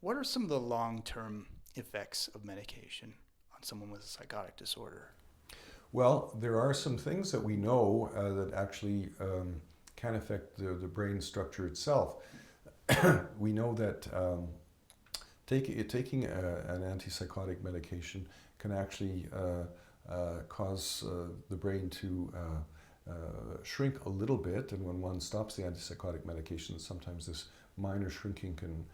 What are some of the long-term effects of medication on someone with a psychotic disorder? Well, there are some things that we know that actually can affect the brain structure itself. We know that taking an antipsychotic medication can actually cause the brain to shrink a little bit, and when one stops the antipsychotic medication, sometimes this minor shrinking can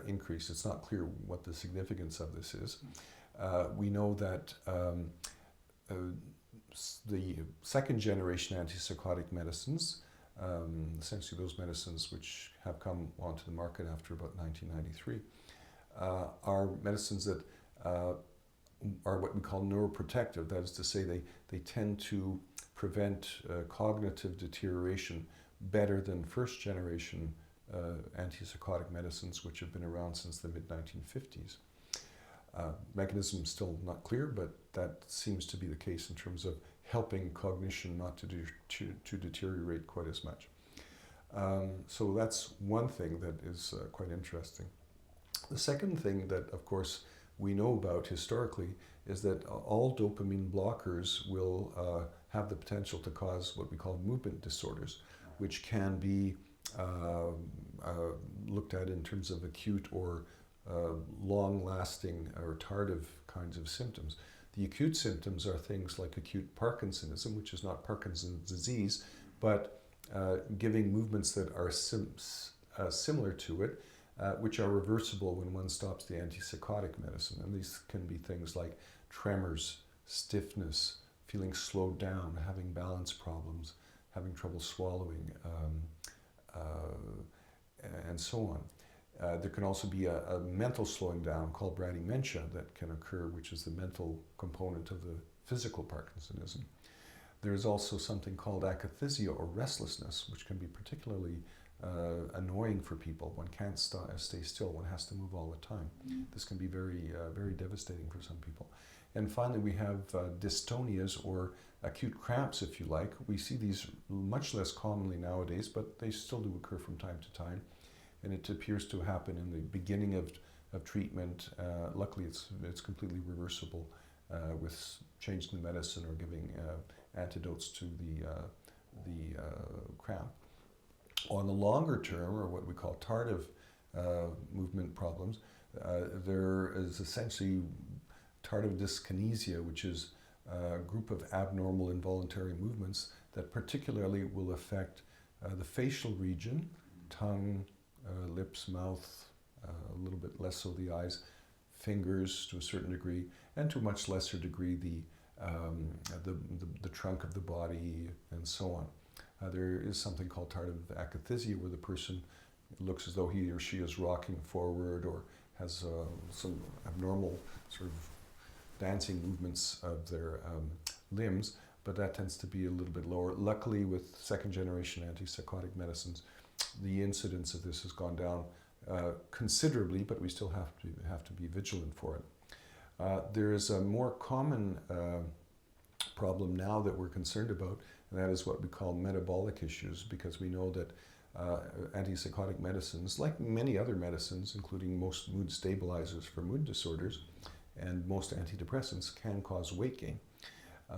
increase. It's not clear what the significance of this is. We know that the second generation antipsychotic medicines, essentially those medicines which have come onto the market after about 1993, are medicines that are what we call neuroprotective. That is to say, they tend to prevent cognitive deterioration better than first generation antipsychotic medicines, which have been around since the mid-1950s. Mechanism is still not clear, but that seems to be the case in terms of helping cognition not to deteriorate quite as much. So that's one thing that is quite interesting. The second thing that, of course, we know about historically is that all dopamine blockers will have the potential to cause what we call movement disorders, which can be looked at in terms of acute or long-lasting or tardive kinds of symptoms. The acute symptoms are things like acute Parkinsonism, which is not Parkinson's disease, but giving movements that are similar to it, which are reversible when one stops the antipsychotic medicine. And these can be things like tremors, stiffness, feeling slowed down, having balance problems, having trouble swallowing, and so on. There can also be a mental slowing down called bradymentia that can occur, which is the mental component of the physical Parkinsonism. There is also something called akathisia or restlessness, which can be particularly annoying for people. One can't stay still, one has to move all the time. This can be very, very devastating for some people. And finally, we have Dystonias or acute cramps, if you like. We see these much less commonly nowadays, but they still do occur from time to time. And it appears to happen in the beginning of treatment. Luckily, it's completely reversible with changing the medicine or giving antidotes to the cramp. On the longer term, or what we call tardive movement problems, there is essentially Tardive Dyskinesia, which is a group of abnormal involuntary movements that particularly will affect the facial region, tongue, lips, mouth, a little bit less so the eyes, fingers to a certain degree, and to a much lesser degree the trunk of the body, and so on. There is something called tardive akathisia, where the person looks as though he or she is rocking forward or has some abnormal sort of dancing movements of their limbs, but that tends to be a little bit lower. Luckily, with second generation antipsychotic medicines, the incidence of this has gone down considerably, but we still have to be vigilant for it. There is a more common problem now that we're concerned about, and that is what we call metabolic issues, because we know that antipsychotic medicines, like many other medicines, including most mood stabilizers for mood disorders, and most antidepressants, can cause weight gain.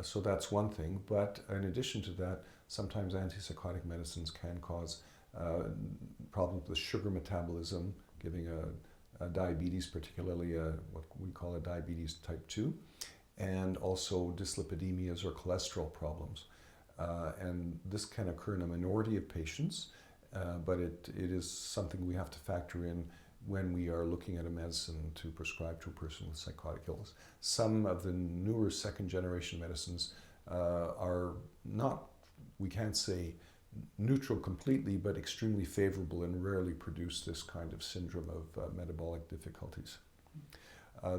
So that's one thing, but in addition to that, sometimes antipsychotic medicines can cause problems with sugar metabolism, giving a diabetes, particularly what we call a diabetes type 2, and also dyslipidemias or cholesterol problems. And this can occur in a minority of patients, but it is something we have to factor in when we are looking at a medicine to prescribe to a person with psychotic illness. Some of the newer second generation medicines are not, we can't say neutral completely, but extremely favorable and rarely produce this kind of syndrome of metabolic difficulties.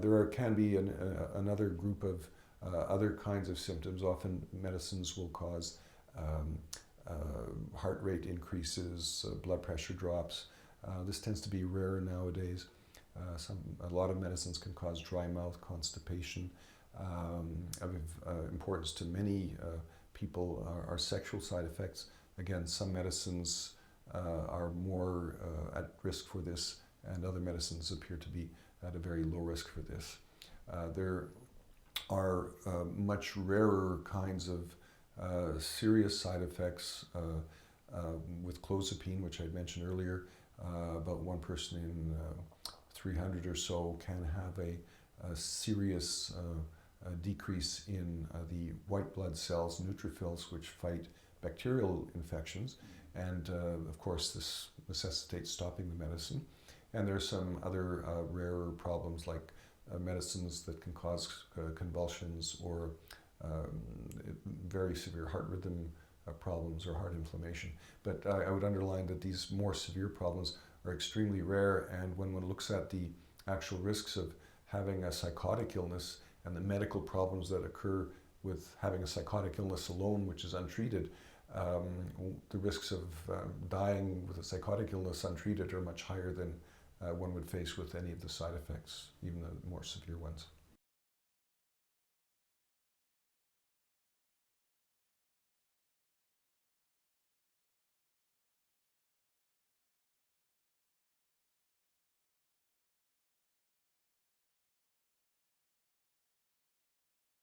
There can be another group of other kinds of symptoms. Often medicines will cause heart rate increases, blood pressure drops. This tends to be rarer nowadays. A lot of medicines can cause dry mouth, constipation. Of importance to many people are sexual side effects. Again, some medicines are more at risk for this, and other medicines appear to be at a very low risk for this. There are much rarer kinds of serious side effects with clozapine, which I mentioned earlier. About one person in 300 or so can have a serious decrease in the white blood cells, neutrophils, which fight bacterial infections. And of course, this necessitates stopping the medicine. And there are some other rarer problems like medicines that can cause convulsions or very severe heart rhythm problems or heart inflammation. But I would underline that these more severe problems are extremely rare, and when one looks at the actual risks of having a psychotic illness and the medical problems that occur with having a psychotic illness alone, which is untreated, the risks of dying with a psychotic illness untreated are much higher than one would face with any of the side effects, even the more severe ones.